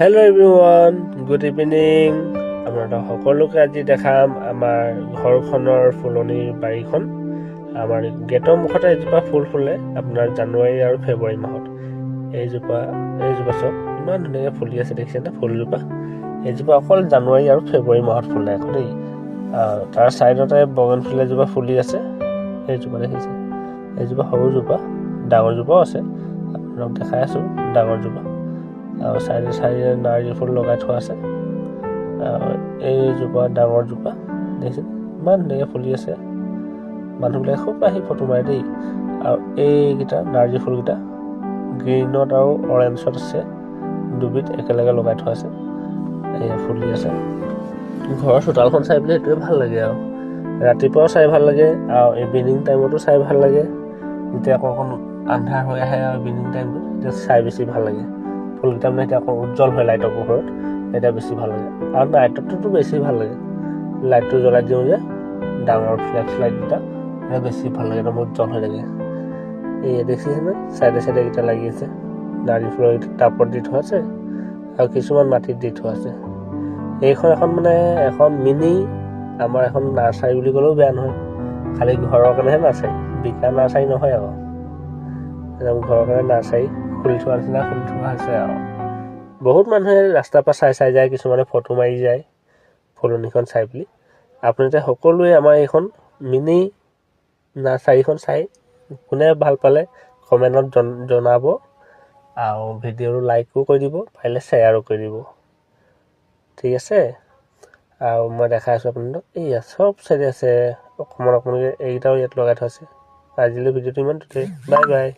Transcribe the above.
Hello' everyone, good evening. আপোনালোক সকলোকে আজি দেখাম আমাৰ ঘৰখনৰ ফুলনিৰ বাৰীখন। আমাৰ গেটৰ মুখতে এজোপা ফুল ফুলে আপোনাৰ জানুৱাৰী আৰু ফেব্ৰুৱাৰী মাহত। এইজোপা চব ইমান ধুনীয়াকৈ ফুলি আছে, দেখিছেনে ফুলজোপা? এইজোপা অকল জানুৱাৰী আৰু ফেব্ৰুৱাৰী মাহত ফুলে আকৌ দেই। তাৰ ছাইডতে বগেনভিল এজোপা ফুলি আছে, সেইজোপা দেখিছে? এইজোপা সৰুজোপা, ডাঙৰজোপাও আছে, আপোনালোক দেখাই আছোঁ ডাঙৰজোপা। আৰু চাইডে নাৰ্জী ফুল লগাই থোৱা আছে। এইজোপা ডাঙৰজোপা দেখিছে ইমান ধুনীয়াকৈ ফুলি আছে, মানুহবিলাকে খুব আহি ফটো মাৰে দেই। আৰু এইকেইটা নাৰ্জী ফুলকেইটা গ্ৰীণত আৰু অৰেঞ্জত আছে, দুবিধ একেলগে লগাই থোৱা আছে, এয়া ফুলি আছে। ঘৰৰ চোতালখন চাই পেলাই সেইটোৱে ভাল লাগে আৰু ৰাতিপুৱাও চাই ভাল লাগে আৰু ইভিনিং টাইমতো চাই ভাল লাগে। যেতিয়া আকৌ অকণ আন্ধাৰ হৈ আহে আৰু ইভিনিং টাইমটো তেতিয়া চাই বেছি ভাল লাগে। ফুলকেইটা মানে এতিয়া আকৌ উজ্জ্বল হয় লাইটৰ পোহৰত, এতিয়া বেছি ভাল লাগে। আৰু নাইটততো বেছি ভাল লাগে, লাইটটো জ্বলাই দিওঁ যে ডাঙৰ ফ্লেক্স লাইটকেইটা, এতিয়া বেছি ভাল লাগে, একদম উজ্জ্বল হৈ থাকে। এই দেখিছেনে চাইডে এইকেইটা লাগি আছে, নাৰ্জী ফুলৰ টাবত দি থোৱা আছে আৰু কিছুমান মাটিত দি থোৱা আছে। এইখন এখন মিনি আমাৰ এখন নাৰ্চাৰী বুলি ক'লেও বেয়া নহয়। খালি ঘৰৰ কাৰণেহে নাৰ্চাৰী, বিকা নাৰ্চাৰী নহয় আকৌ, একদম ঘৰৰ কাৰণে নাৰ্চাৰী খুলি থোৱা নিচিনা খুলি থোৱা হৈছে আৰু বহুত মানুহে ৰাস্তাৰ পৰা চাই যায়, কিছুমানে ফটো মাৰি যায় ফুলনিখন চাই বুলি। আপোনালোকে সকলোৱে আমাৰ এইখন মিনি নাৰ্চাৰীখন চাই কোনে ভাল পালে কমেণ্টত জনাব আৰু ভিডিঅ'টো লাইকো কৰি দিব, পাৰিলে শ্বেয়াৰো কৰি দিব, ঠিক আছে? আৰু মই দেখাই আছোঁ আপোনালোকক, এইয়া চব চাইডে আছে, অকণমান এইকেইটাও ইয়াত লগাই থোৱা আছে। আজিলৈ ভিডিঅ'টো ইমানতে, বাই বাই।